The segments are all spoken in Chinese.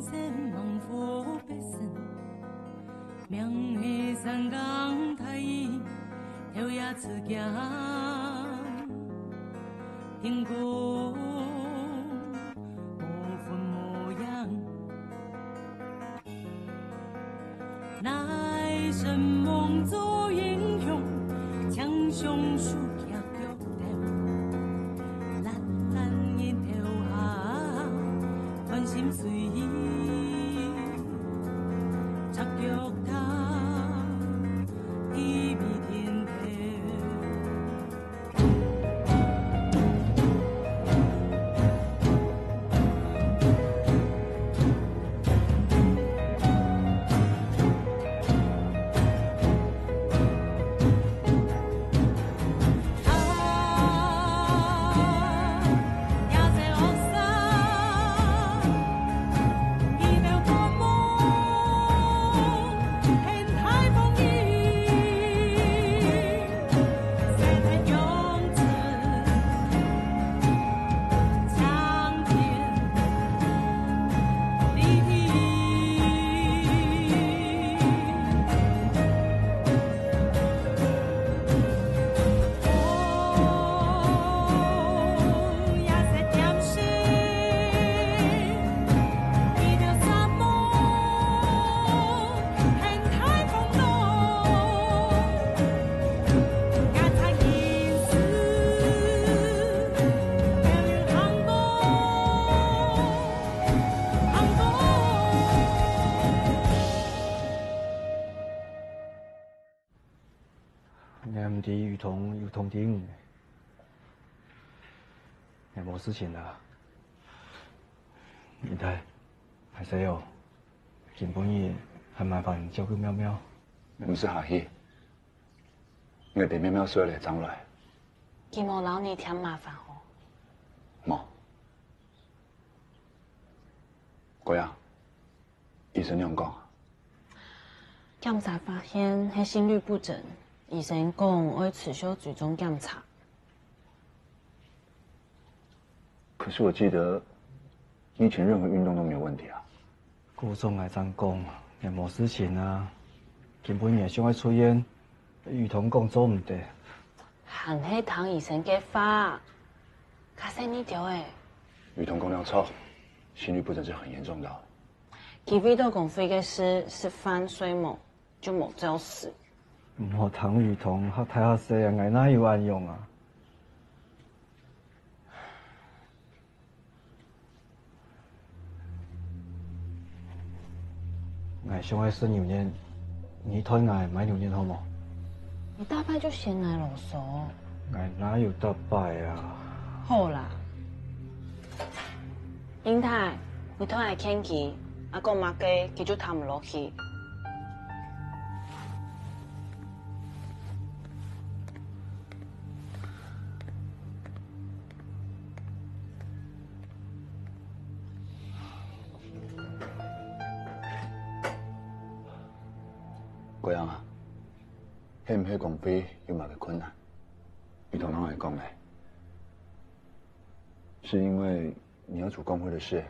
山望佛北山，明黑山岗太跳呀刺江，天空莫分模样，乃神梦做英雄，强雄树下脚条，蓝蓝一条下，宽心随意，插脚踏，地比天条。俺唔知雨桐有通知你，俺没事情啦。林太，还是哦，今半夜还麻烦照顾喵喵。唔是客气，我哋喵喵睡来长来。希望老你添麻烦哦。冇。嗰样，医生样讲？检查发现系心律不整。医生讲要持续追踪检查。可是我记得，你以前任何运动都没有问题啊。顾总来张讲，也没事情啊。今半夜想要出院，雨桐讲做唔得。含迄唐医生嘅法，较细呢条诶。雨桐讲了错，心律不整是很严重的。其为到讲飞嘅事是犯罪梦，就冇照死。唔好唐雨桐，他太下细啊，爱哪有安用啊？爱想爱生牛年，你推爱买牛年好冇？你大拜就先来啰嗦。爱哪有大拜啊？好啦，英太，你推爱天气，阿公妈嘅佢就谈唔落去。嗰样啊，迄唔迄讲飞有某个困难，雨桐哪会讲嘞？是因为你要组工会的事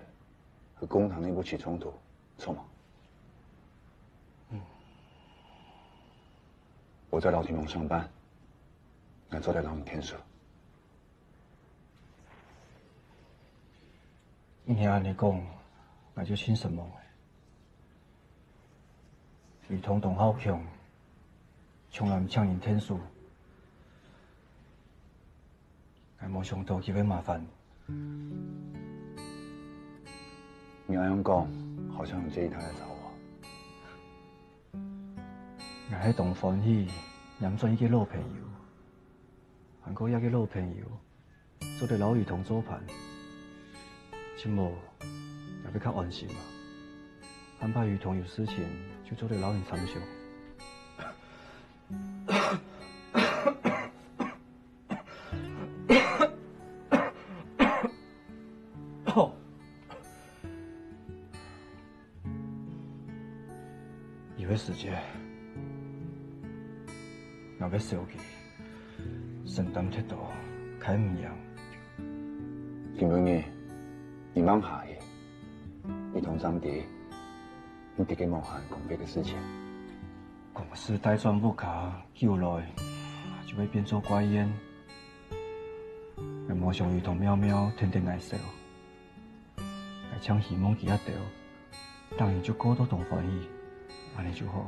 和工厂内部起冲突，错吗？我在老铁农上班，俺坐在老你天数。你按你讲，我就信什么？雨桐同好强，从来唔抢人天数，我冇想到佢会麻烦。你那样讲，好像很介意他来找我。我喺同欢喜，饮咗一个老朋友，韩国一个老朋友，做对老雨桐做伴，今无也比较安心嘛。安排雨桐有事情就做对老人参详。有个时间，我要收起，承担铁道开唔赢。金本义，你忙下去，你同张迪，你得给某汉公费的事情。公司带转不卡救来，就要变做怪烟。要莫像鱼同喵喵天天爱笑，爱抢希望记一条，当然就过到同欢喜，安尼就好。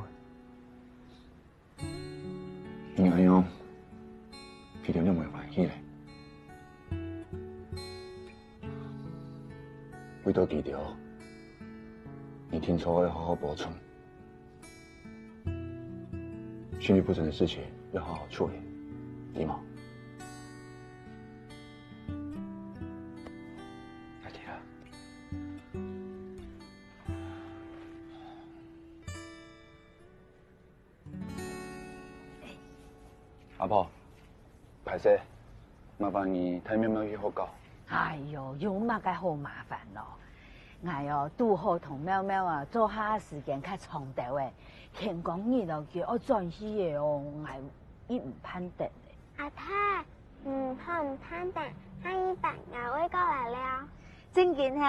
你安样，其实你袂欢喜咧。为到记条，你听说要好好补充，心律不整的事情要好好处理，对吗？阿弟啊，阿婆，歹势，麻烦你带喵喵去学校。哎呦，有嘛该好麻烦咯！哎哟，拄好同喵喵啊做下时间较冲突的，天光日咯叫我转去的哦，哎，伊唔攀得的。阿太，好唔攀得，阿姨爸我会过来了。正经嘿？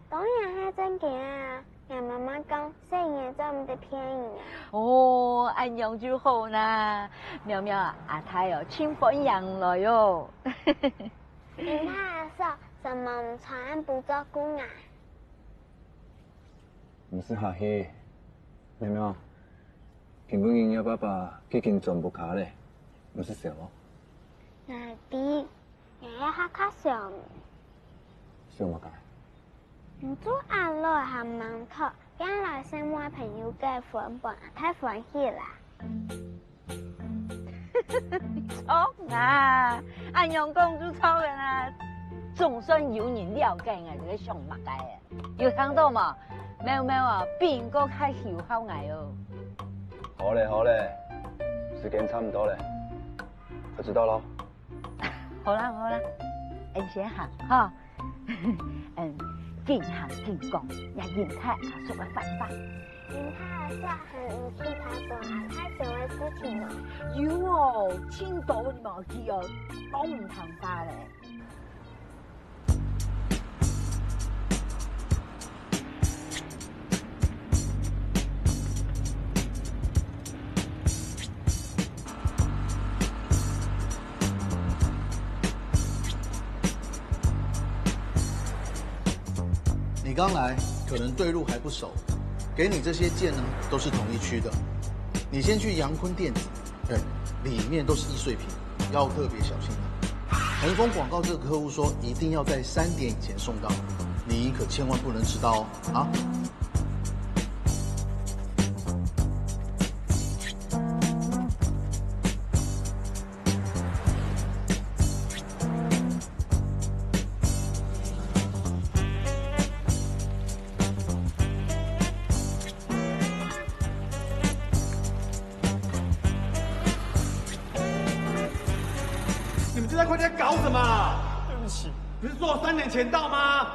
当然系正经啊！俺妈妈讲，生意做唔得便宜啊。哦，安样就好啦。喵喵啊，阿太哦，请分养了哟。你太说什么唔传俺不做工啊？唔是客气，喵喵，今个月爸爸已经全部卡咧，唔是笑咯。那弟，爷爷还较小，笑乜解？唔做俺来还难考，将来生我朋友嘅分本太欢喜啦。错啊，安阳公主错的啦，总算有人了解我这个上目嘅，有听到嘛？喵喵啊，变个较友好我哦。好嘞好嘞，时间差唔多嘞，我知道咯。好啦好啦，先行哈，尽行尽讲，也认太阿叔嘅办法。你太说很唔去他做下太小嘅事情咯。有哦，青岛你冇去哦，都唔同法咧。你刚来，可能对路还不熟，给你这些件呢，都是同一区的。你先去阳坤电子，对，里面都是易碎品，要特别小心啊。恒丰广告这个客户说一定要在3点以前送到，你可千万不能迟到哦，啊！你们这在快点搞什么？对不起，不是说3点前到吗？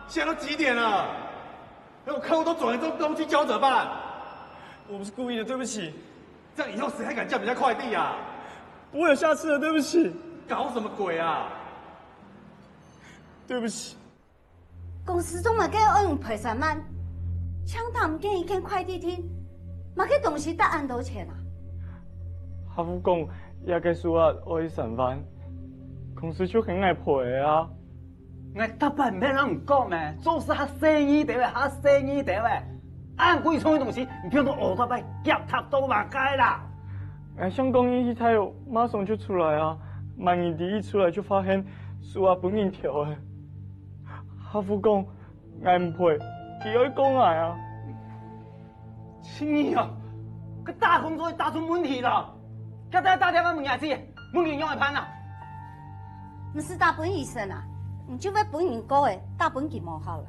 现在都几点了？那我客户都转了这东西交怎么办？我不是故意的，对不起。这样以后谁还敢叫人家快递啊？不会有下次了，对不起。搞什么鬼啊？对不起。公司总嘛计我用赔3万，抢他唔见一间快递厅，嘛去同时答案多钱啊？阿夫讲，也计输啊，我去3万，公司就很爱赔啊。我大伯唔免人唔讲咩，做事还生意地位，还生意地位。按贵重的东西，你不用说哦，大伯夹他都马该啦。哎，像公益他有马上就出来啊，万一第一出来就发现输啊本银条诶。阿夫讲，我唔赔，佢可以讲我啊。亲啊，个大工作打出问题了，今日打电话问下子，问人用来判啊。唔是大本医生啊，唔就要本人讲的，大本就无效啦。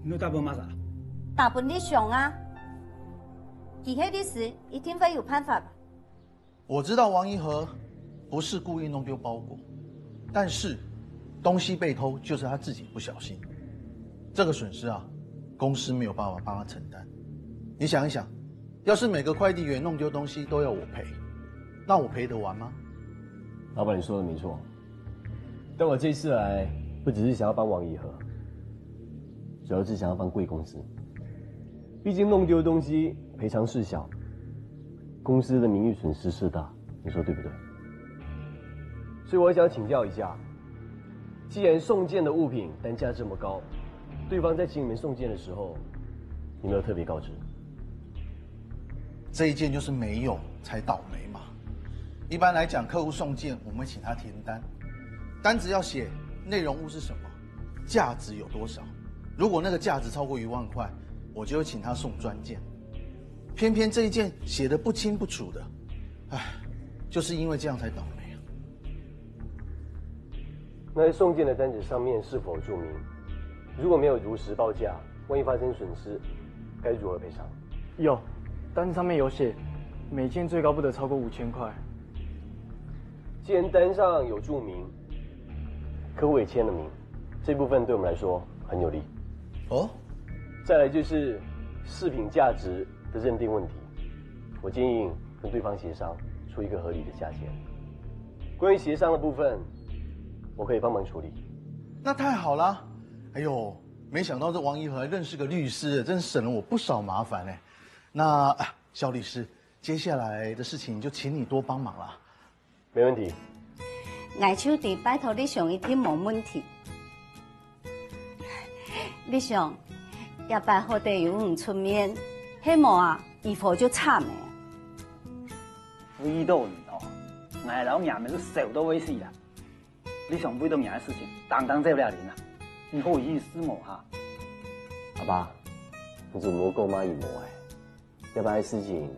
你大本嘛啥？大本你想啊，以后的事一定会有办法的。我知道王一和不是故意弄丢包裹，但是东西被偷就是他自己不小心，这个损失啊，公司没有办法帮他承担。你想一想，要是每个快递员弄丢东西都要我赔，那我赔得完吗？老板，你说的没错，但我这次来不只是想要帮王一和，主要是想要帮贵公司。毕竟弄丢的东西赔偿事小，公司的名誉损失事大，你说对不对？所以我想请教一下，既然送件的物品单价这么高，对方在请你们送件的时候，有没有特别告知？这一件就是没有才倒霉嘛。一般来讲，客户送件，我们会请他填单，单子要写内容物是什么，价值有多少。如果那个价值超过1万块，我就会请他送专件。偏偏这一件写得不清不楚的，唉，就是因为这样才倒霉啊。那在送件的单子上面是否注明，如果没有如实报价，万一发生损失，该如何赔偿？有，单子上面有写，每件最高不得超过5000块。既然单上有注明，客户也签了名，这部分对我们来说很有利。哦，再来就是饰品价值的认定问题，我建议跟对方协商出一个合理的价钱。关于协商的部分，我可以帮忙处理。那太好了！哎呦，没想到这王一和还认识个律师，真省了我不少麻烦哎。那肖律师，接下来的事情就请你多帮忙啦。没问题。爱手弟拜托你上一天没问题。你想，也拜好地游唔出面，迄幕啊，衣服就惨诶。味道唔哦，俺老娘们是手都会死啦。你想味道命的事情，当做不了人啊，你好意思么哈？阿爸，你就唔好講媽姨母誒，一般嘅事情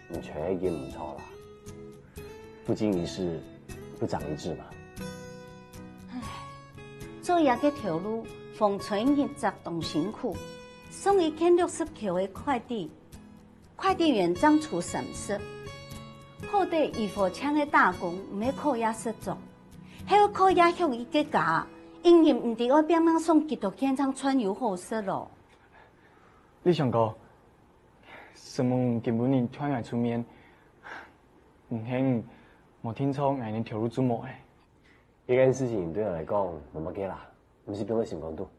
唔全已經唔錯啦。不經一事，不長一智嘛。唉，做嘢嘅條路，風吹日曬動辛苦，送1060條嘅快遞，快遞員長出神色，好地衣服廠嘅打工唔係靠嘢實做，係要靠嘢向伊嘅家，因為唔係我邊樣送幾多件廠穿油好色咯。你想講，什麼根本你突然出面，唔興。我聽說捱年投入做夢誒，呢件事情對人嚟講冇乜嘅啦，唔是邊個想講到。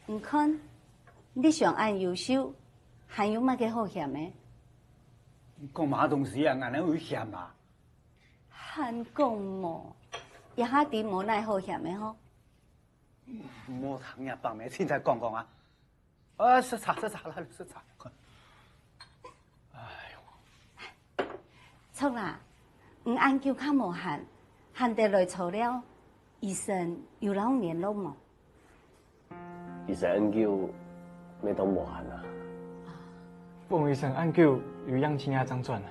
唔看，你上岸優秀，還有乜嘅好嫌嘅？講乜東西啊？俺能會嫌啊？還講麼？一下啲冇奈好嫌嘅嗬？冇談呀，幫咩？現在講啊！啊，食茶啦，食茶。錯啦，唔按叫較無限，限得來錯了，醫生有老年咯麼？醫生按叫咩都無限啊！幫醫生按叫有養親也張轉啊！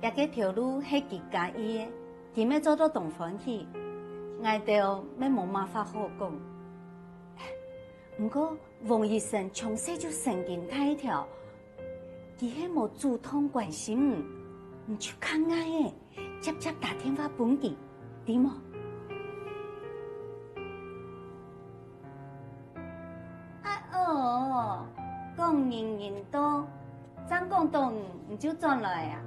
一個條路係佢家己嘅，佢咩做到同歡喜，捱到咩冇辦法好講。不過王醫生從細就神經大條。佢係冇主動關心唔去看愛嘅，接打電話本佢，點麼？講人多，真講到唔就轉來啊？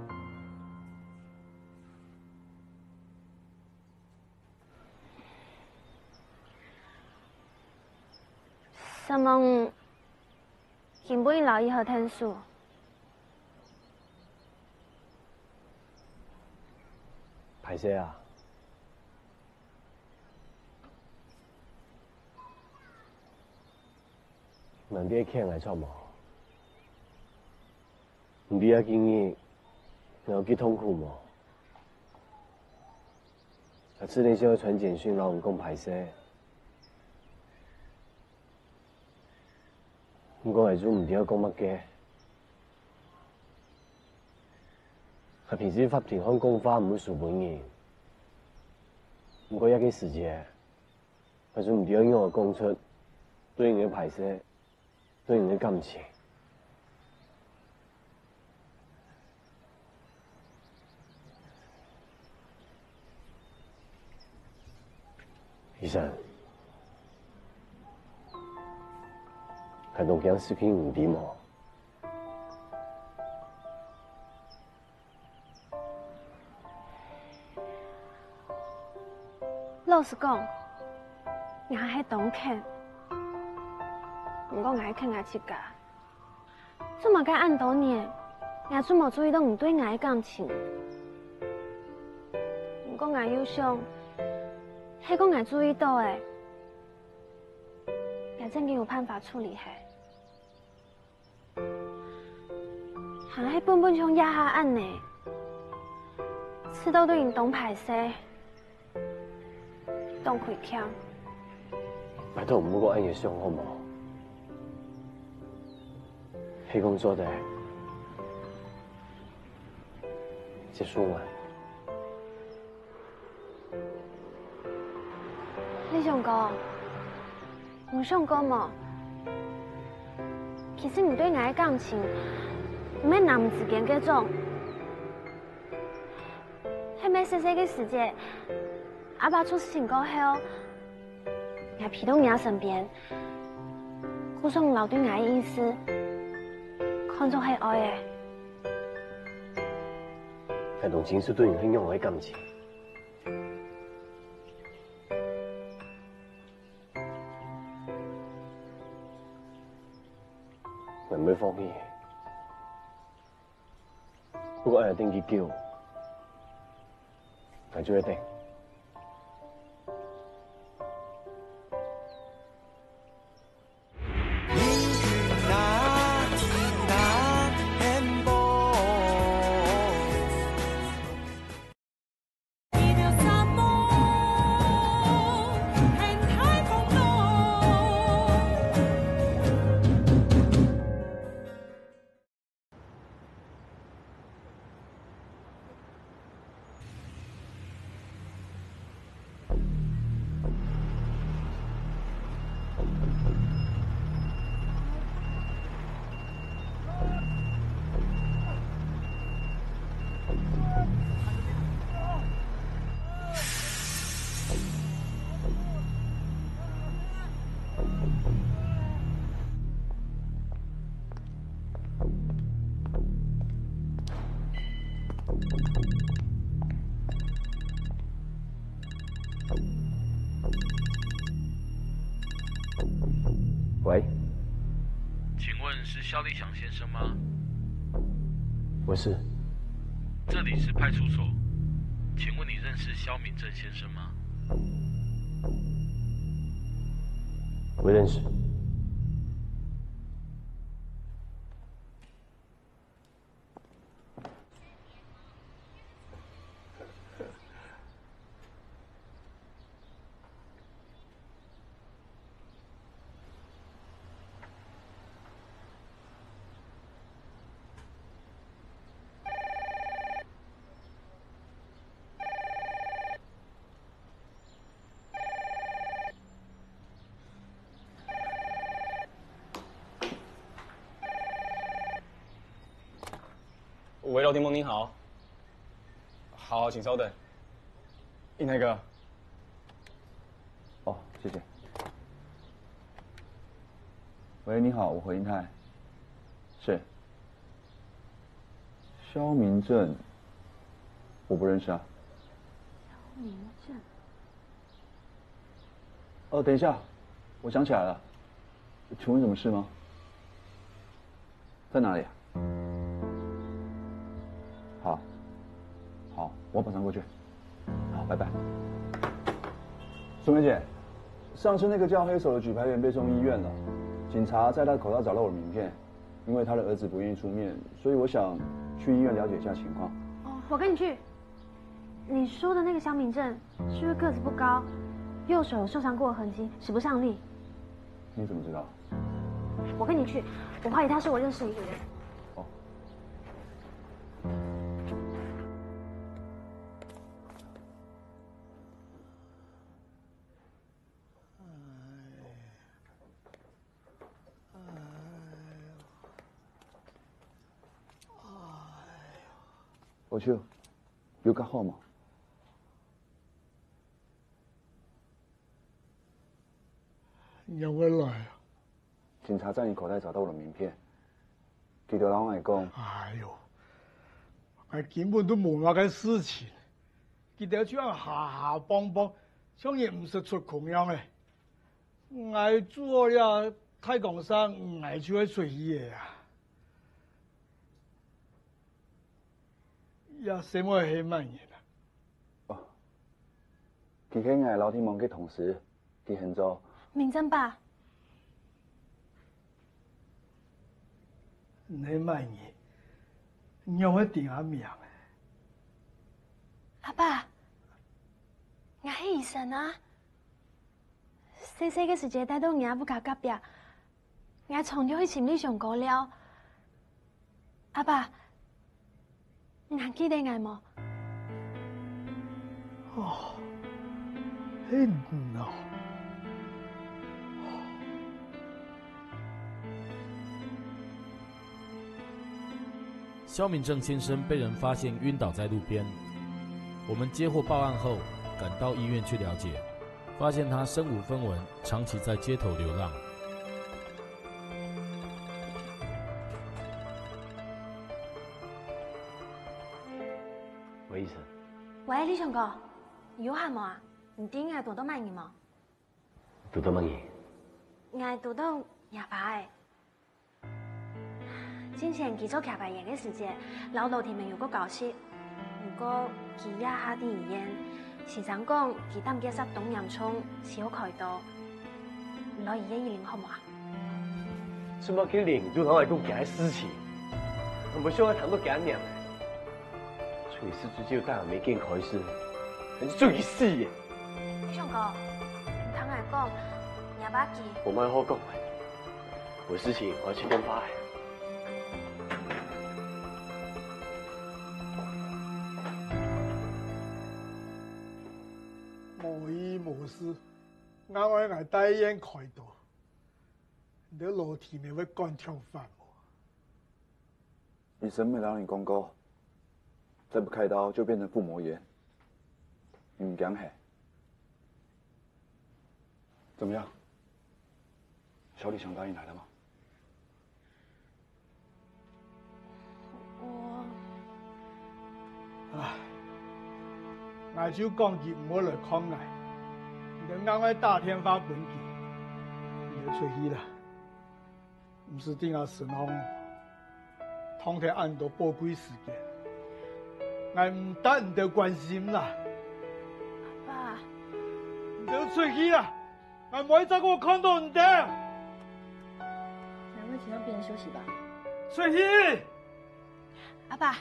什麼？根本老以後聽書。排泄啊！問啲客人嚟錯冇？唔俾阿建議，有幾痛苦冇？下次你先要傳簡訊，老公排泄。唔過係做唔掂講乜嘅？係平時法庭看公法唔會輸本嘅。唔過一個時節，係做唔掂用嘅講出對人嘅排泄，對人嘅感情。醫生，係同樣事情唔掂喎。老老实讲，我是懂看，不过我是看我自家。这么该按多年，我怎么注意到唔对我的感情？不过我又想，系讲我注意到的，我真嘅有办法处理係。还是本本像压下按呢，吃到对你懂排泄，懂开腔。拜托唔好講嘢傷好唔好？黑工作的結束嘛？你想講？唔想講嘛？其實唔對我的感情。唔免拿唔自己嗰種，喺咩細細嘅時節，阿爸出事情過後，我陪到我身邊，顧上留對我嘅意思，看作係愛嘅。但同情是對你很用嘅感情。我唔會放棄。不過愛定去叫，我就會定。喂，请问是肖立祥先生吗？我是。这里是派出所，请问你认识肖敏正先生吗？我认识。喂，刘廷峰，您好。好，请稍等。印台哥。哦，谢谢。喂，你好，我何英泰。是。肖明正，我不认识啊。肖明正。哦，等一下，我想起来了，请问什么事吗？在哪里啊？好，我马上过去。好，拜拜。苏梅姐，上次那个叫黑手的举牌员被送医院了，警察在他口袋找到我的名片，因为他的儿子不愿意出面，所以我想去医院了解一下情况。哦，我跟你去。你说的那个肖明正是不是个子不高，右手有受伤过的痕迹，使不上力？你怎么知道？我跟你去，我怀疑他是我认识的一个人。哦。我去，有个号码。你要回来啊？警察在你口袋找到我的名片，记得老外讲。哎呦，我根本都冇那个事情，记得就要下下帮帮，像也唔是出穷样诶，我做了太公山，我就会随意的呀。也什么黑慢嘢啦？哦，佢喺我老天門嘅同事，佢現做。明真爸，你慢嘢，讓我定下名。阿爸，我係醫生啊。細細嘅時節帶到我不加隔壁，我從咗去潛理上過了。阿爸，我記得我冇？哦，很孬。肖敏正先生被人发现晕倒在路边，我们接获报案后赶到医院去了解，发现他身无分文，长期在街头流浪。喂，医生。喂，李雄哥，有閒冇啊？唔知我讀到乜嘢冇？讀到乜嘢？我讀到廿八嘅。之前佢做騎牌員嘅時節，老道田咪有個教師，不過佢一下啲醫院，時常講佢擔嘅失東洋葱是好開刀，唔攞醫院醫療好冇啊？什麼叫領主同我講件事情？我唔想我談到件樣嘅，隨時直接帶我沒見開始，你最死嘅。李雄哥，唔聽我講，廿八記。我冇好講，有事情我要去分發。無醫無事，我帶醫院開刀，你老天咪會幹跳飯喎。醫生沒讓你講過，再不開刀就變成腹膜炎。你唔驚嘿？怎麼樣？小李想答應來了嗎？唉，我就講佢唔好來看我，你我打電話本佢，你出去啦，唔是定我身上，通體按到寶貴時間，我唔得唔得關心啦。爸，你要出去啦，我唔可以再給我看到你的。兩位請讓病人休息吧。出去。阿爸，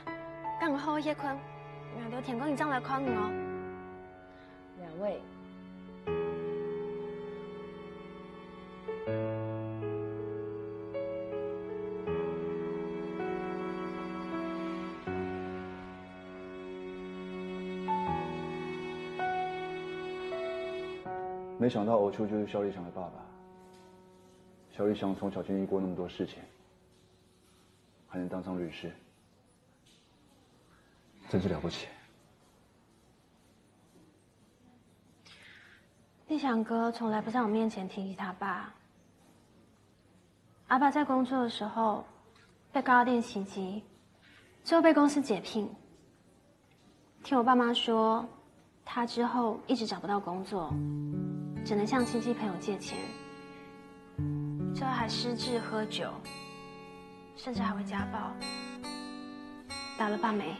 等我好好歇困，我留田公你再來看我。兩位。沒想到歐秋就是肖立祥的爸爸。肖立祥從小經歷過那麼多事情，還能當上律師，真是了不起。立祥哥從來不在我面前提起他爸。阿爸在工作的時候被高壓電襲擊，最後被公司解聘。聽我爸媽說，他之後一直找不到工作，只能向親戚朋友借錢，最後還失智喝酒，甚至還會家暴，打了爸沒。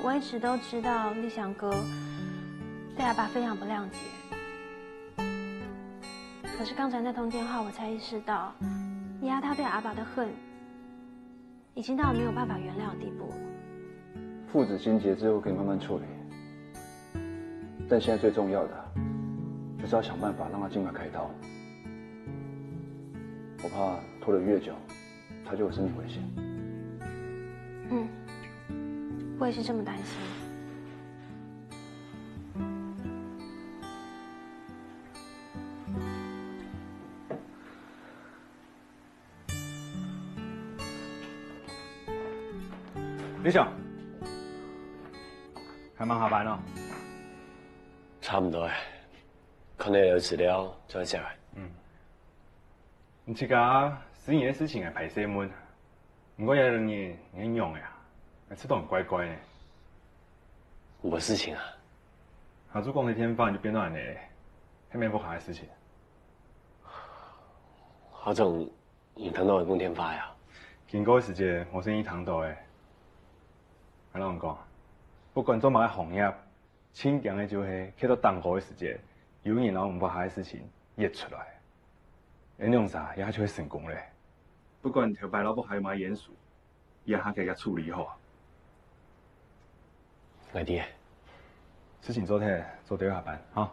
我一直都知道立祥哥對阿爸非常不諒解，可是剛才那通電話，我才意識到，他對阿爸的恨已經到了沒有辦法原諒的地步。父子心結之後可以慢慢處理，但現在最重要的就是要想辦法讓他盡快開刀。我怕拖得越久，他就有生命危險。我也是這麼擔心。李想，還忙下班咯？差唔多誒，看你有資料再寫來。你這個私人的事情係排泄門，不過有兩年你用呀，吃到很乖乖呢。没事情啊。下次讲的天发你就变到安尼，迄没不好的事情。校长，你谈到会讲天发呀？经过的时间，我生意谈到的。我啷讲？不管做嘛个行业，亲强的就是去到当过的时间，有人然后不好的事情也出来，那种啥也就会成功嘞。不管条白老婆还有嘛严肃，也还给他处理好。爱弟，事情做对，做对下班啊。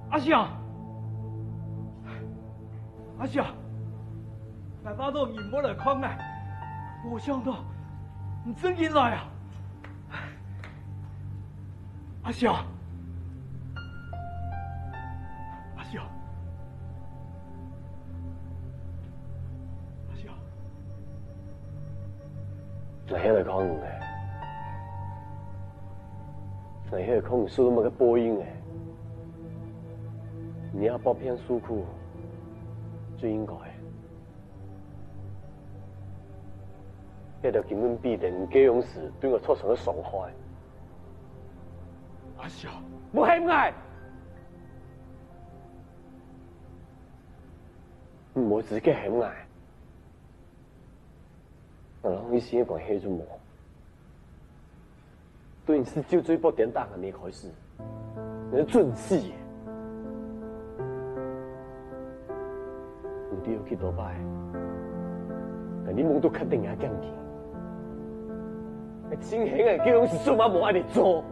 阿翔，阿翔，俺爸都认不来康来，没想到你真进来啊！阿翔，阿翔，阿翔，那遐个可能的，那遐个可能输那么个播音的。你要包骗诉苦，最应该的。迄条根本必然假勇士对我造成了伤害。阿翔，我嫌爱，我自己嫌爱，我让你先管黑住我，对你是就追不点打的那回事，你是准死。你要去倒摆，但你梦都肯定也减去。真闲的，叫拢是做嘛无爱嚟做。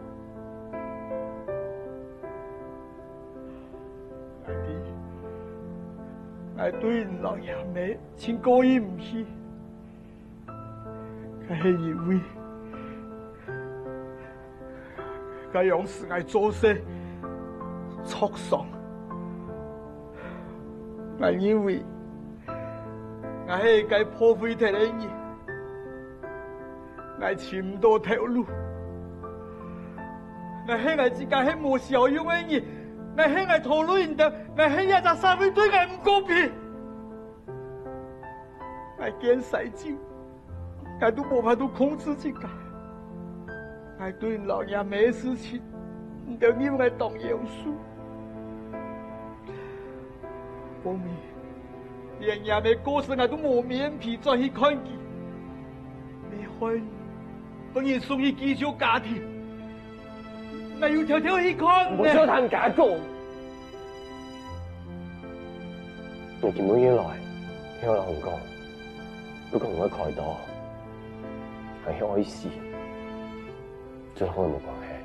爱对人也没，真过意唔去。佢係因為，佢用事愛做事，錯爽。我因為。我係該破壞的人，我尋唔到條路。我係我自己係冇效用的人，我係我討論人哋，我係一個社會對我唔公平。我見世酒，我都冇辦法控制自己。我對老爺沒事情，唔得因為當樣數。我明。连也没过生我都冇面皮再去看佢，没坏，帮人送去寄宿家庭，我要条条去看呢。我想谈假讲，你根本以來聽我講，不過我開導係開始，最好冇關係。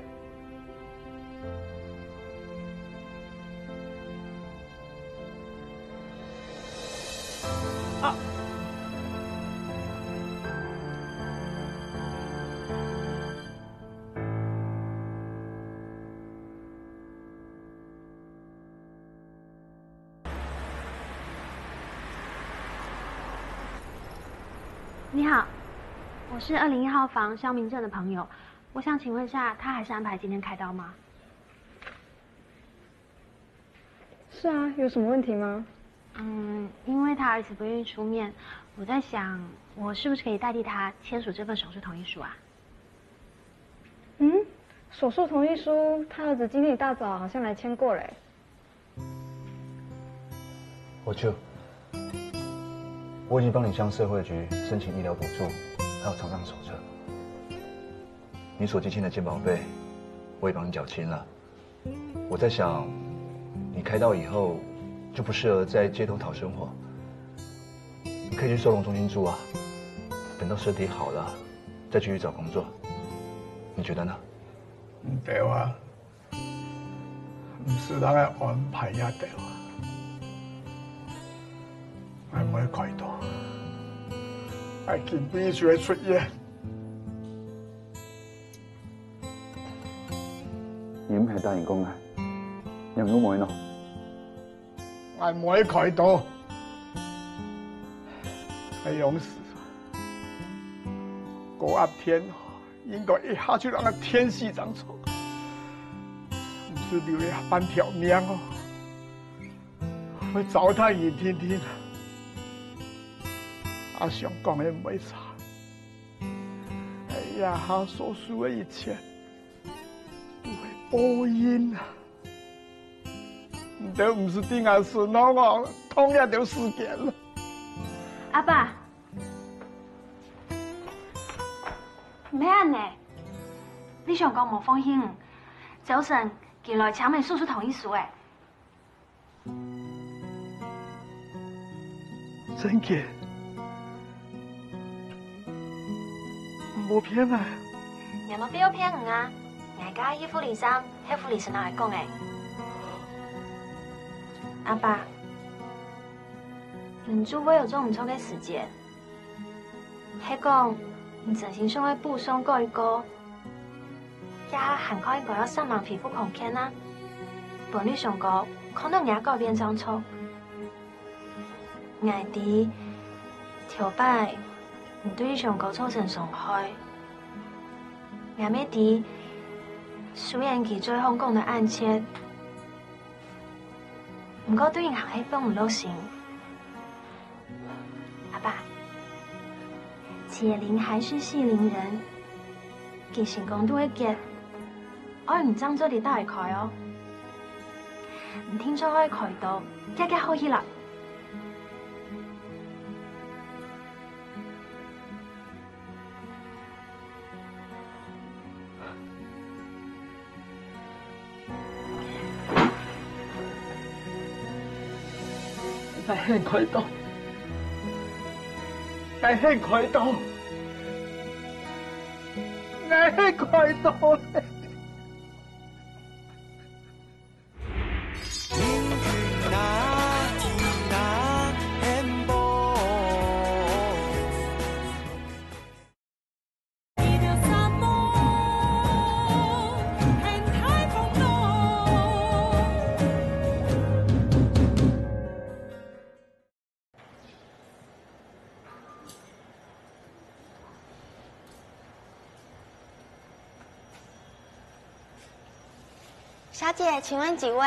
啊！你好，我是201号房肖明正的朋友，我想请问一下，他还是安排今天开刀吗？是啊，有什么问题吗？因为他儿子不愿意出面，我在想，我是不是可以代替他签署这份手术同意书啊？手术同意书，他儿子今天一大早好像来签过嘞。我已经帮你向社会局申请医疗补助，还有厂商手册。你所寄欠的健保费，我也帮你缴清了。我在想，你开刀以后就不适合在街头讨生活，你可以去收容中心住啊。等到身体好了，再继续找工作，你觉得呢？唔对啊，唔是咱的安排也对啊，俺唔会开刀，俺紧必须出院。你唔系答应讲啊？有冇冇呢？俺唔会开刀，还勇死。高压天应该一下就让他天死长虫，不是留下半条命哦，会糟蹋眼天天。阿想讲的唔会差，哎呀，他所说的一切都会报应啊！这不是定下孙老哦，同一条事件了。阿爸。唔系安尼，你想讲无风险，早晨寄来请问叔叔同意书诶。真嘅，冇骗啊！你冇必要骗人啊！人家迄副里衫，迄副里是哪来讲诶？阿爸，忍住我有做唔错嘅时间，迄讲。你真心想要补偿过一个，也涵盖一个要3万皮肤空间啊！本你上个可能也改变当初，爱弟条摆唔对上个造成伤害，也咩弟虽然其最香港的案切，不过对银行迄份唔落心，阿爸。解铃还是系铃人，其成功都会结，我唔爭咗你都係開哦。唔聽咗可以開到，一好起啦。大興開到，大興開到。我係快到咧。小姐，请问几位？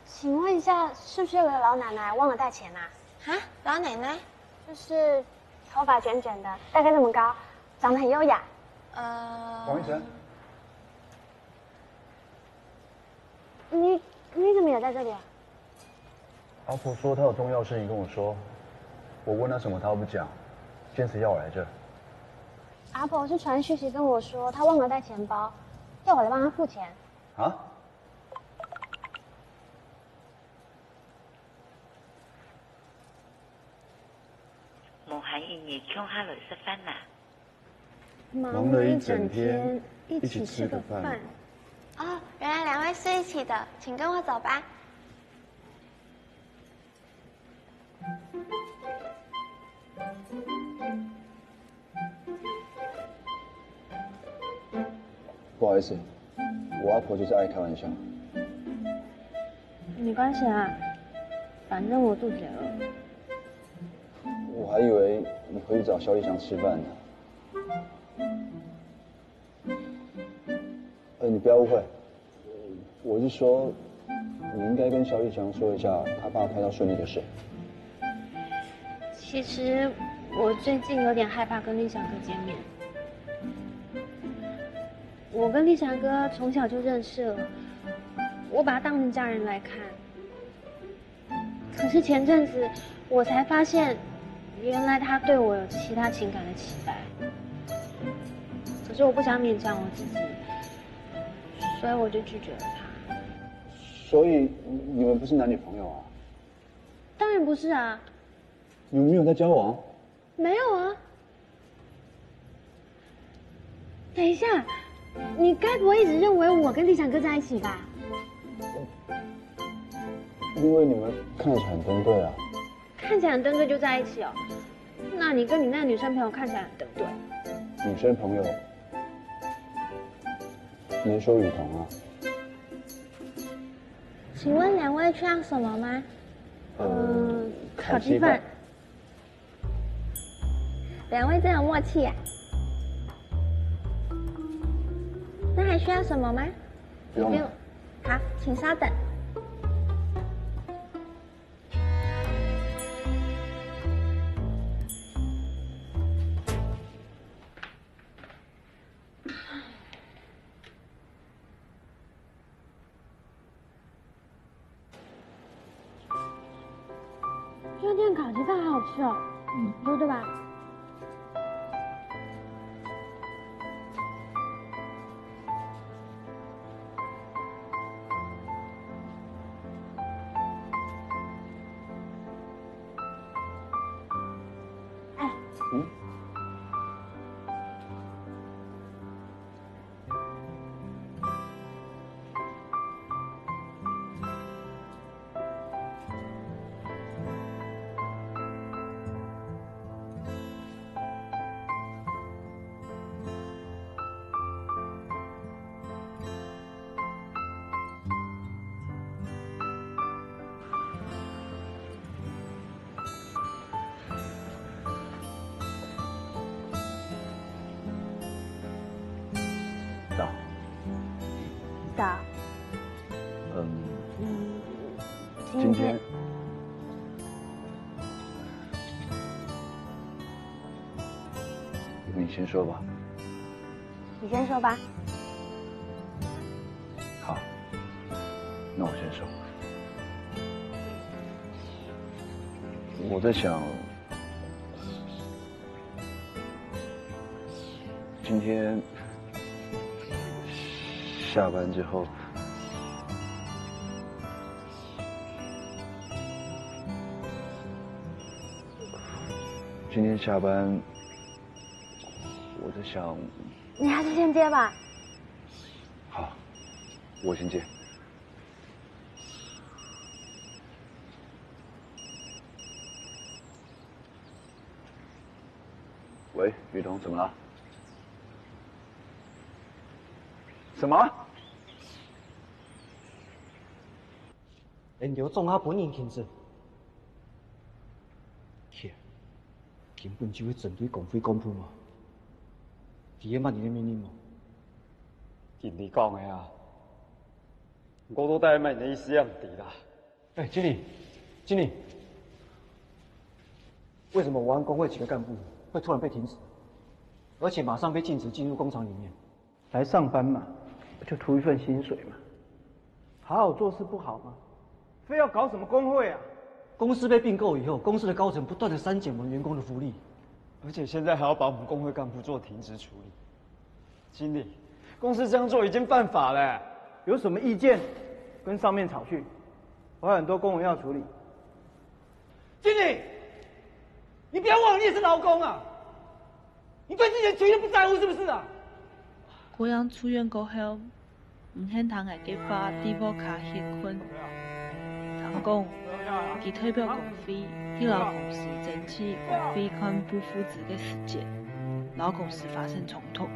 请问一下，是不是有个老奶奶忘了带钱啊？啊，老奶奶？就是头发卷卷的，大概这么高，长得很优雅。王医生，你怎么也在这里啊？阿婆说她有重要事情跟我说，我问她什么她都不讲，坚持要我来这。阿婆是传讯息跟我说，她忘了带钱包，要我来帮她付钱。啊？无闲一夜抢下来吃饭啦。忙了一整天，一起吃个饭。哦，原来2位是一起的，请跟我走吧。不好意思，我阿婆就是爱开玩笑。没关系啊，反正我肚子也饿。我还以为你回去找萧逸翔吃饭呢。你不要误会，我是说，你应该跟萧逸翔说一下他爸开刀顺利的事。其实我最近有点害怕跟立翔哥见面。我跟立翔哥从小就认识了，我把他当成家人来看。可是前阵子我才发现，原来他对我有其他情感的期待。可是我不想勉强我自己，所以我就拒绝了他。所以你们不是男女朋友啊？当然不是啊。你们没有在交往？没有啊。等一下，你该不会一直认为我跟理想哥在一起吧？因为你们看起来很登对啊。看起来很登对就在一起哦？那你跟你那个女生朋友看起来很登对？女生朋友，你是说雨桐啊？请问两位需要什么吗？烤鸡饭。两位真有默契呀。那还需要什么吗？不用。好，请稍等。这店烤鸡饭好好吃哦，对吧？早。今天你先说吧。你先说吧。好，那我先说。我在想，今天下班之后，我在想，你还是先接吧。好，我先接。喂，雨桐，怎么了？什么？研究综合本人控制，根本就会针对公非公仆嘛。伫个捌你的命令吗？听你讲的啊，我都带买你思想底啦。哎，经理，为什么我安工会几个干部会突然被停职，而且马上被禁止进入工厂里面？来上班嘛，就图一份薪水嘛，好好做事不好吗？非要搞什么工会啊？公司被并购以后，公司的高层不断的删减我们员工的福利，而且现在还要把我们工会干部做停职处理。经理，公司这样做已经犯法了。有什么意见，跟上面吵去。我还有很多公文要处理。经理，你不要忘了你也是劳工啊！你对自己的权益不在乎是不是啊？郭阳出院过后，唔肯通来给发低保卡歇困。人讲，其退票公费，去劳公司争取公费款不付值的时间，劳公司发生冲突。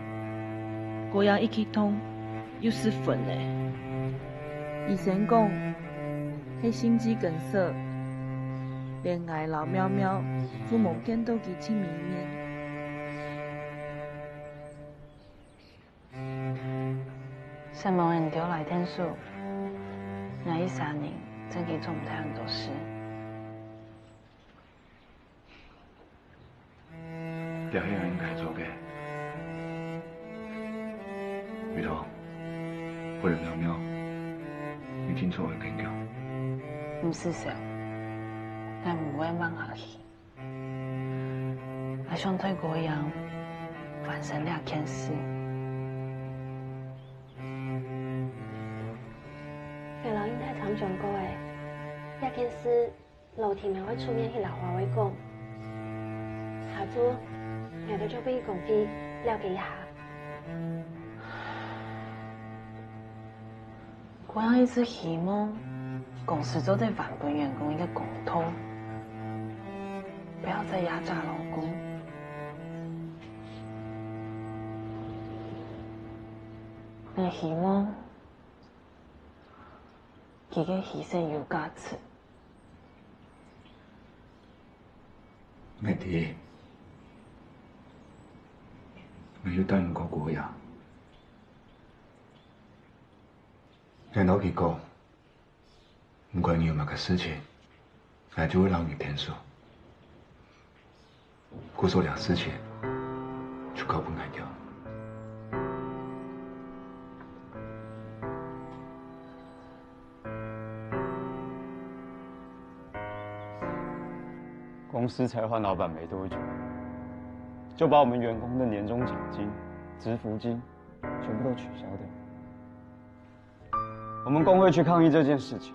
郭阳一去通，又失分嘞。医生讲，迄心肌梗塞，恋爱老喵喵，父母见到佢亲密面。什么人丢来天数？那一3年，真给做不太很多事。表现应该做嘅。雨桐，或者喵喵，你听错了跟讲。唔是啥，但唔会放下去。我想对郭阳完成2件事。杨老英太常讲过诶，1件事老天咪会出面去老话会讲，下组我哋就俾公司了解一下。我要一直希望公司做对返本员工一个公道，不要再压榨劳工。我希望这个牺牲有价值。美迪，我要答应过国呀。听老佢讲，唔管你有乜嘅事情，我就会让你天数。过做了事情，就搞不挨掉。公司才换老板没多久，就把我们员工的年终奖金、支付金全部都取消掉。我们工会去抗议这件事情，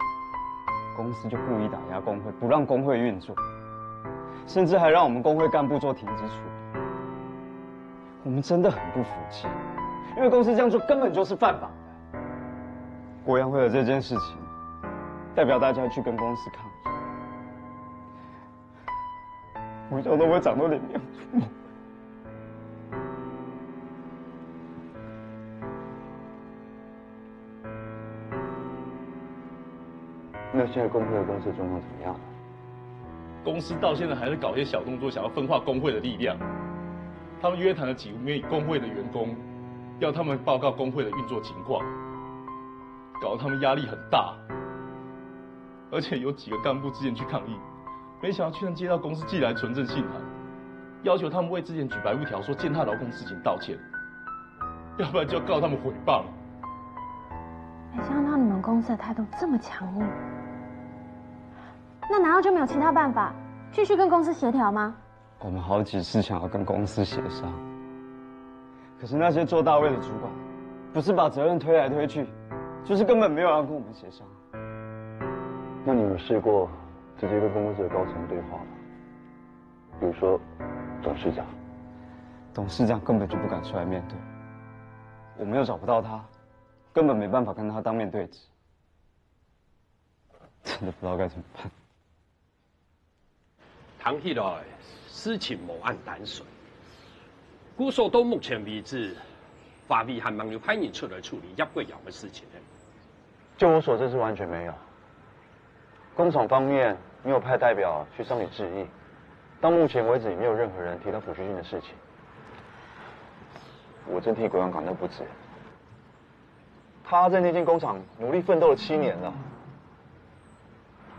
公司就故意打压工会，不让工会运作，甚至还让我们工会干部做停职处理。我们真的很不服气，因为公司这样做根本就是犯法的。国阳会的这件事情，代表大家去跟公司抗议。我想到我长到脸面出毛。那现在工会的公司状况怎么样了？公司到现在还是搞一些小动作，想要分化工会的力量。他们约谈了几名工会的员工，要他们报告工会的运作情况，搞得他们压力很大。而且有几个干部之前去抗议，没想到居然接到公司寄来存证信函，要求他们为之前举白布条说践踏劳工事情道歉，要不然就要告他们诽谤。没想到你们公司的态度这么强硬，那难道就没有其他办法，继续跟公司协调吗？我们好几次想要跟公司协商，可是那些做大位的主管，不是把责任推来推去，就是根本没有要跟我们协商。那你有试过直接跟公司的高层对话吗？比如说董事长。董事长根本就不敢出来面对，我们又找不到他，根本没办法跟他当面对质，真的不知道该怎么办。谈起来，事情无按单纯。故说到目前为止，法律还没有派人出来处理叶桂瑶的事情呢。就我所知是完全没有。工厂方面没有派代表去向你致意，到目前为止也没有任何人提到抚恤金的事情。我真替国阳感到不值。他在那间工厂努力奋斗了7年了，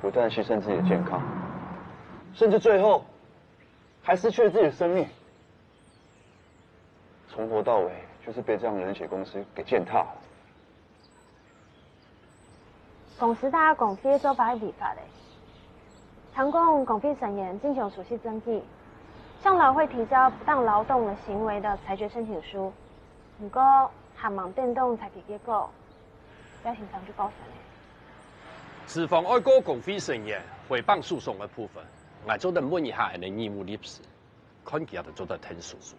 不但牺牲自己的健康，甚至最后还失去了自己的生命，从头到尾就是被这样冷血公司给践踏了。公司大公司做法立法的，常讲公司成员进行熟悉登记，向劳会提交不当劳动的行为的裁决申请书，不过还忙变动裁决结果，要形成就告成的。是否爱国公会成员诽谤诉讼的部分，我做得问一下人的义务律师，看起来就做得挺舒服。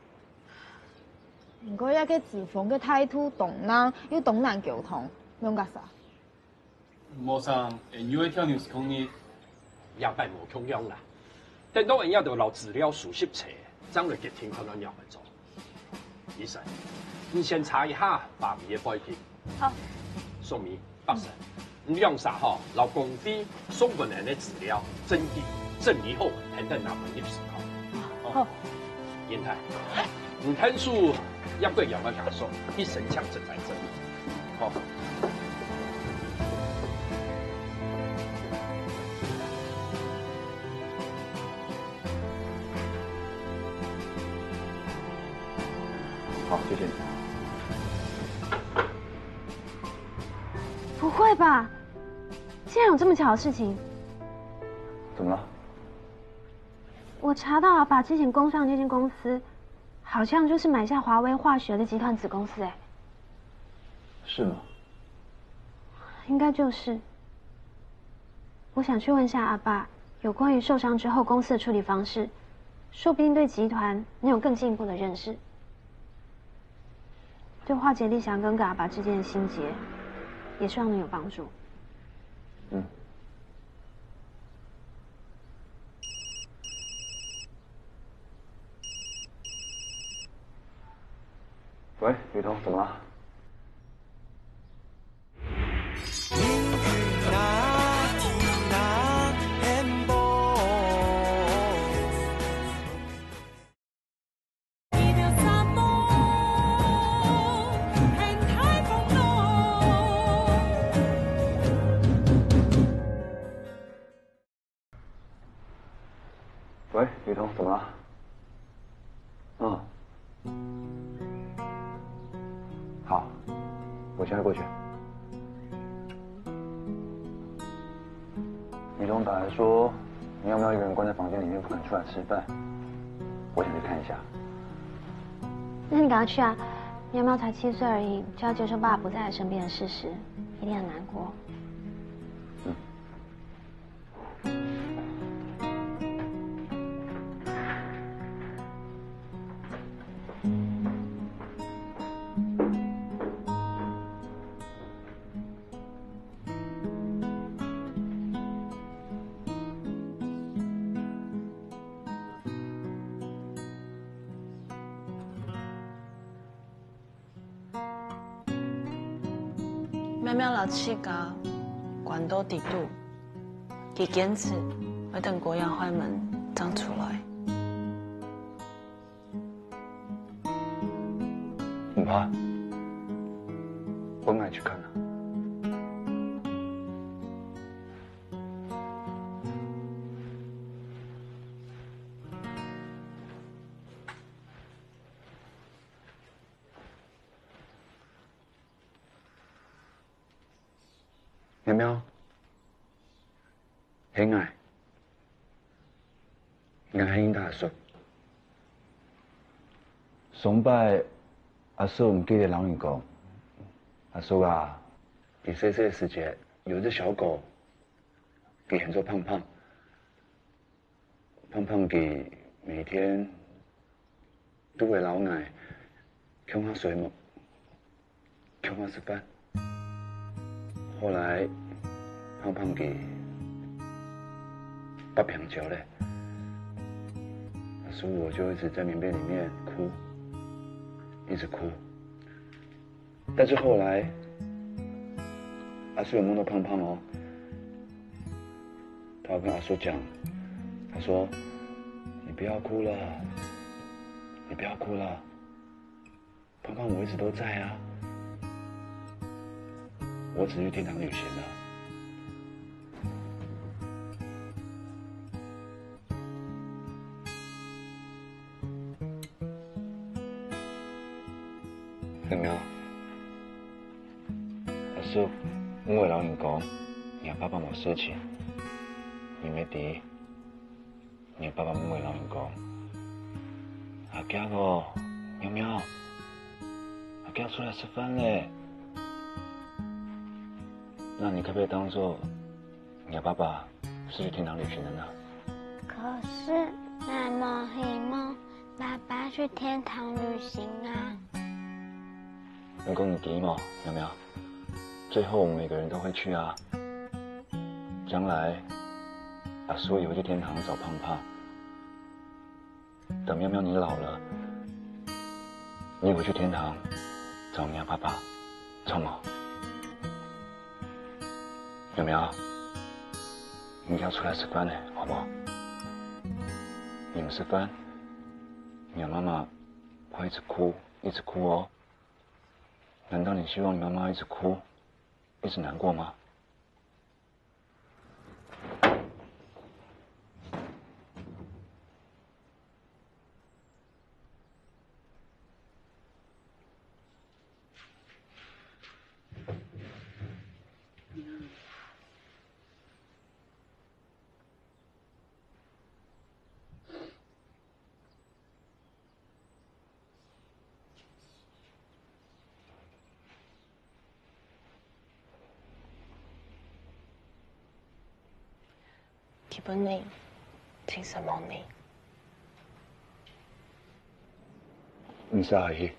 不过一個自防嘅態度動人，要動人溝通，用架啥？無上，因為跳 news 抗議，也並無強樣啦。等到人家就留資料熟悉車，將來決定可能要去做。醫生，你先查一下法律嘅背景。好。宋明、北神，你用啥吼？留公司送本人嘅資料、證據、整理後，等等拿本律師講。好。嚴太，唔聽書，一個人嘅感受，一神強正在真。好。好，谢谢你。不会吧？竟然有这么巧的事情？怎么了？我查到阿爸之前工上那间公司，好像就是买下华威化学的集团子公司，哎。是吗？应该就是。我想去问一下阿爸，有关于受伤之后公司的处理方式，说不定对集团能有更进一步的认识。就化解立祥跟阿爸之间的心结，也希望能有帮助。嗯。喂，雨桐，怎么了？喂，雨桐，怎么了？好，我现在过去。雨桐打来说，你要不要一个人关在房间里面不肯出来吃饭？我想去看一下。那你赶快去啊！喵喵才7岁而已，就要接受爸爸不在身边的事实，一定很难过。喵喵老七家，管都抵度，他坚持要等国阳坏门长出来。不怕，我们来去看啊。苗苗，很爱，很大叔。上摆阿叔唔记得老人讲，阿叔啊，你细细的时节有一只小狗，给很做胖胖，胖胖给每天都会老奶，供他水母，供他吃饭。后来，胖胖给把병交嘞，所以我就一直在棉被里面哭，一直哭。但是后来，阿叔有梦到胖胖哦，他跟阿叔讲，他说：“你不要哭了，你不要哭了，胖胖我一直都在啊。”我只去天堂旅行了。有没有？阿叔，我为老人讲，你爸爸冇事情，因为第一，你爸爸冇为老人讲，阿囝哦，喵喵，阿囝出来吃饭嘞。那你可不可以当做你的爸爸是去天堂旅行的呢？可是那么希望爸爸去天堂旅行啊。能够你第一嘛，苗苗，最后我们每个人都会去啊。将来阿叔也会去天堂找胖胖。等喵喵你老了，你也会去天堂找你的爸爸，错吗？有没有？你要出来吃饭呢，好不好？你们吃饭，你妈妈会一直哭，一直哭哦。难道你希望你妈妈一直哭，一直难过吗？基本你请什么你？唔使，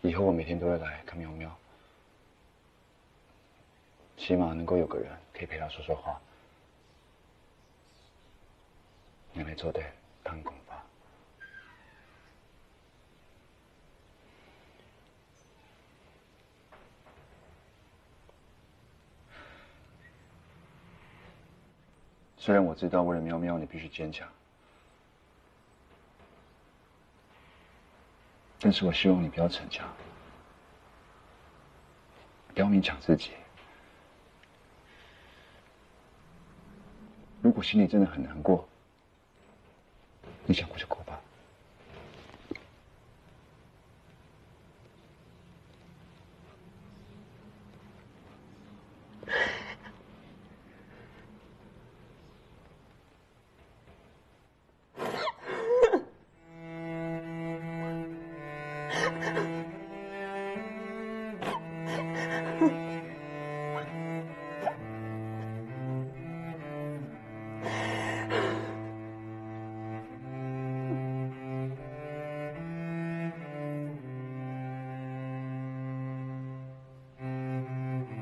以以后我每天都会来看喵喵，起码能够有个人可以陪她说说话。你来做对，谈公吧。虽然我知道为了喵喵你必须坚强，但是我希望你不要逞强，不要勉强自己。如果心里真的很难过，你想哭就哭吧。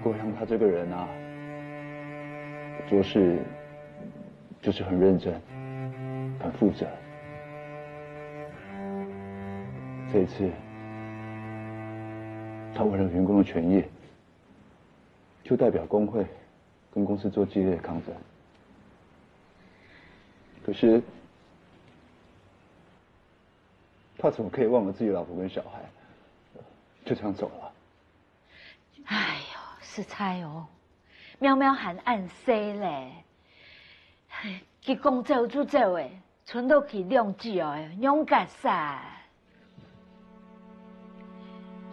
郭阳他这个人啊，做事就是很认真，很负责。这一次，他为了员工的权益，就代表工会跟公司做激烈的抗争。可是，他怎么可以忘了自己老婆跟小孩，就这样走了？哎呦，是猜哦，喵喵还暗死嘞，佢讲走就走的，存到去两只哦，勇敢噻。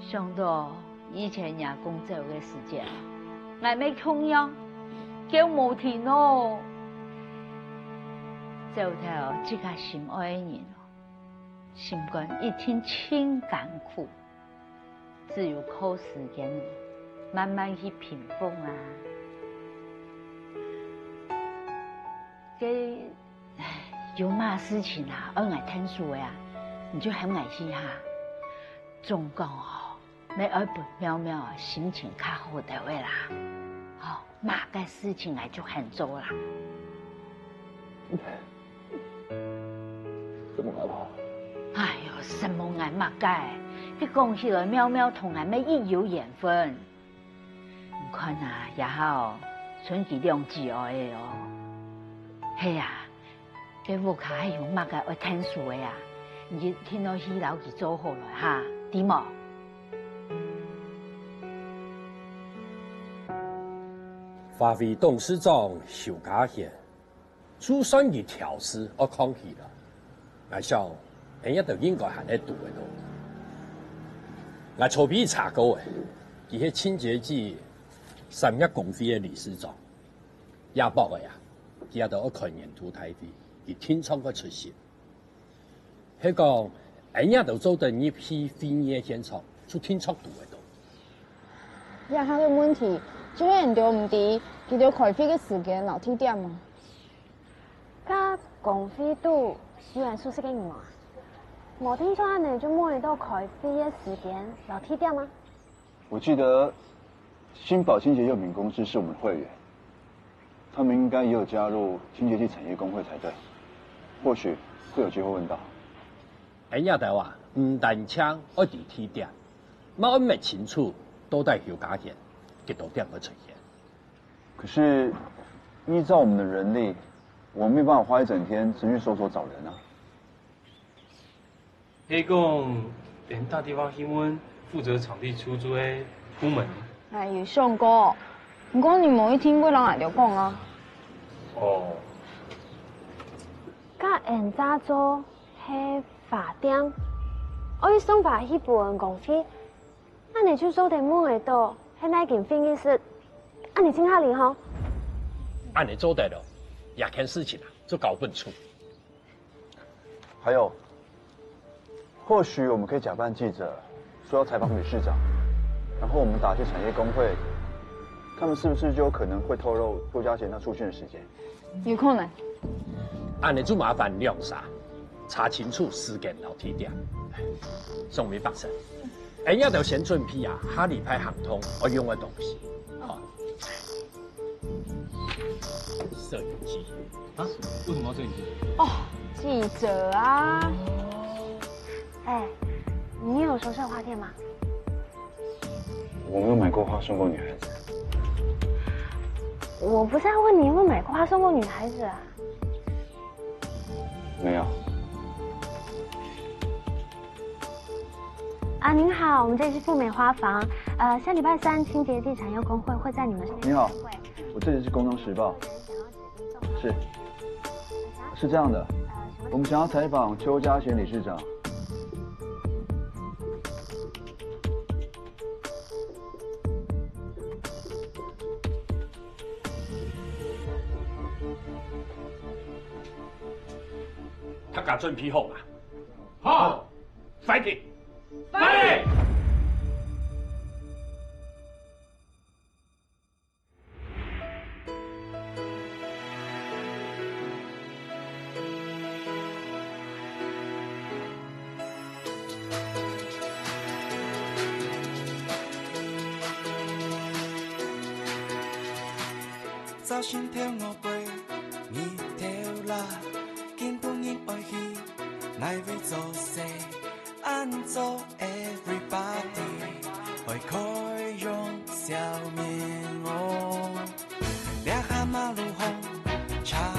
想到以前也讲走的时间，我没穷样，叫无天哦。走到这个心爱的人哦，心肝一天真艰苦，只有靠时间慢慢去平复啊。这有嘛事情啊，我爱听说呀，你就很爱去哈。总讲哦，要爱陪喵喵啊，心情较好的位啦。哦，嘛个事情来就很做啦。怎么了？哎呦，什么爱嘛该？你讲起来，喵喵同俺们亦有缘分。你看啊，也好，存几两只爱的哦。嘿呀，这屋卡还有嘛个爱听书的呀？你听到戏老去做好了哈，对冇？发挥董事长邵家贤，主算于调试而抗议了。我想，人家都应该还在读的多。我草皮查过的，佢係清潔劑31公會的理事長，亞博的呀，佢也都要看年度大會，佢天窗個出席。係講，人家都做到一批會議現場，出天窗讀的多。呀，下個問題，就係人哋唔知，佢哋開會嘅時間留天點嘛？家公會都需要熟悉嘅嘛？冇聽說你就摸得到開會嘅時間留天點嗎？我記得新寶清潔用品公司是我們的會員，他們應該也有加入清潔劑產業工會才對，或許會有機會問到。人家就話唔單槍愛地天點，冇唔清楚都帶有假現，幾多點會出現。可是依照我們的人力，我們沒辦法花一整天只去搜索找人啊。你講連大地方新聞負責場地出租的部門。哎，有上過，唔過你冇一聽過人嚟就講啊。哦。家人家做係法店，我要送法去部門公司，那你就收定摸嚟到，係那件會議室，啊你請下嚟吼。按你做得了，也看事情啊，就搞笨出。還有。或許我們可以假扮記者，說要採訪理事長，然後我們打去產業工會，他們是不是就有可能會透露杜家賢他出現的時間？有可能。按你做麻煩兩啥，查清楚時間留地點，送俾白神。人家就先准备啊，下礼拜行通我用的东西。好，摄影机啊？为什么要摄影机？哦，记者啊。哎，你有收绣花店吗？我没有买过花送过女孩子。我不是要问你有没有买过花送过女孩子啊？没有。啊，您好，我们这里是富美花房。下礼拜3清洁剂产业工会会在你们这边你好开会。我这里是《工商时报》。是这样的，我们想要采访邱家贤理事长。他敢准批后嘛？好 ，fighting， fighting。早心跳5杯，你跳啦，根本应爱去，来为做事，按做 everybody， 会开用笑面哦，两下马路红，茶。